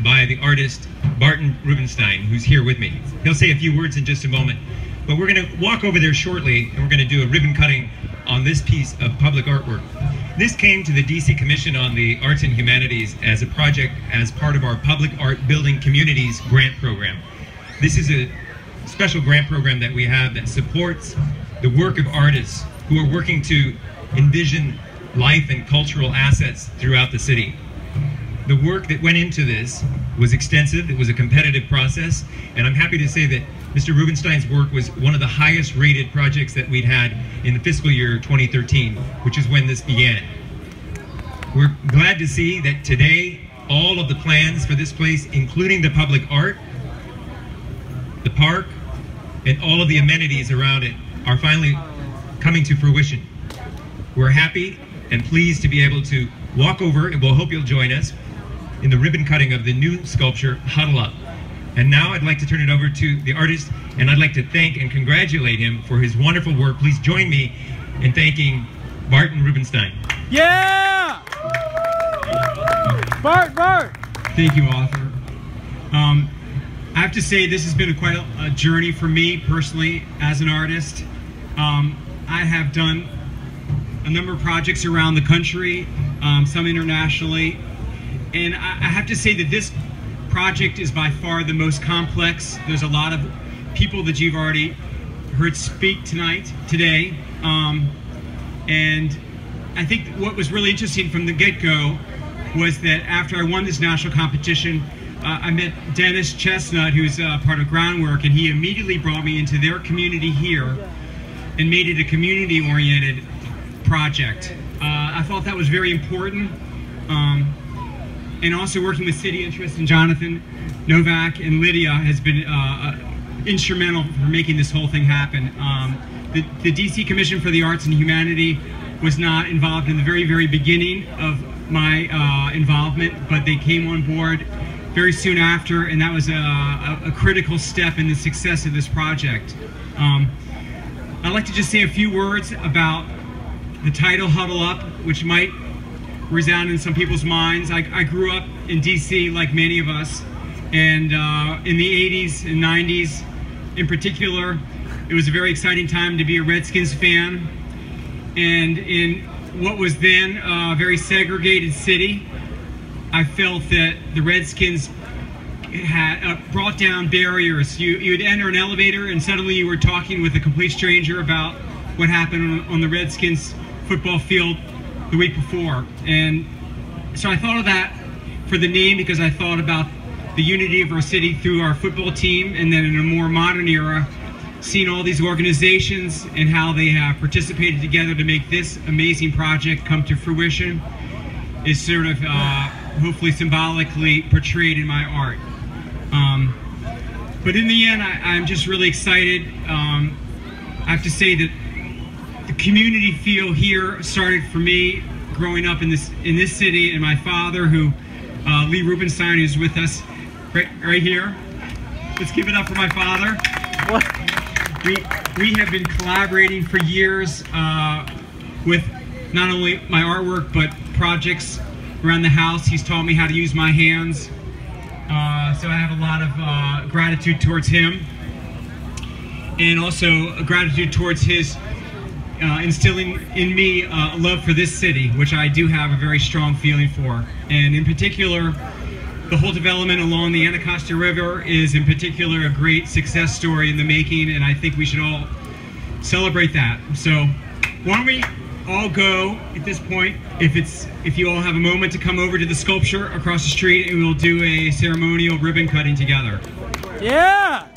by the artist Barton Rubenstein, who's here with me. He'll say a few words in just a moment, but we're going to walk over there shortly and we're going to do a ribbon cutting on this piece of public artwork. This came to the DC Commission on the Arts and Humanities as a project as part of our Public Art Building Communities grant program. This is a special grant program that we have that supports the work of artists who are working to envision life and cultural assets throughout the city. The work that went into this was extensive. It was a competitive process, and I'm happy to say that Mr. Rubenstein's work was one of the highest rated projects that we'd had in the fiscal year 2013, which is when this began. We're glad to see that today all of the plans for this place, including the public art, the park, and all of the amenities around it, are finally coming to fruition. We're happy and pleased to be able to walk over, and we'll hope you'll join us in the ribbon cutting of the new sculpture, Huddle Up. And now I'd like to turn it over to the artist, and I'd like to thank and congratulate him for his wonderful work. Please join me in thanking Barton Rubenstein. Yeah! Bart! Thank you, Arthur. I have to say this has been quite a journey for me personally as an artist. I have done a number of projects around the country, some internationally, and I have to say that this project is by far the most complex. There's a lot of people that you've already heard speak today, and I think what was really interesting from the get-go was that after I won this national competition, I met Dennis Chestnut, who's part of Groundwork, and he immediately brought me into their community here and made it a community-oriented project. I thought that was very important. And also working with city interests, and Jonathan Novak and Lydia has been instrumental for making this whole thing happen. The DC Commission for the Arts and Humanities was not involved in the very, very beginning of my involvement, but they came on board very soon after, and that was a critical step in the success of this project. I'd like to just say a few words about the title Huddle Up, which might resound in some people's minds. I grew up in DC like many of us, and in the 80s and 90s in particular, it was a very exciting time to be a Redskins fan. And in what was then a very segregated city, I felt that the Redskins had brought down barriers. You would enter an elevator and suddenly you were talking with a complete stranger about what happened on the Redskins football field the week before. And so I thought of that for the name because I thought about the unity of our city through our football team, and then in a more modern era, seeing all these organizations and how they have participated together to make this amazing project come to fruition is sort of hopefully symbolically portrayed in my art. But in the end, I'm just really excited. I have to say that the community feel here started for me growing up in this city, and my father, who Lee Rubenstein, who's with us right here. Let's give it up for my father. We have been collaborating for years with not only my artwork but projects around the house. He's taught me how to use my hands, so I have a lot of gratitude towards him, and also gratitude towards his instilling in me a love for this city, which I do have a very strong feeling for. And in particular, the whole development along the Anacostia River is in particular a great success story in the making, and I think we should all celebrate that. So why don't we all go at this point, if you all have a moment, to come over to the sculpture across the street, and we'll do a ceremonial ribbon cutting together. Yeah!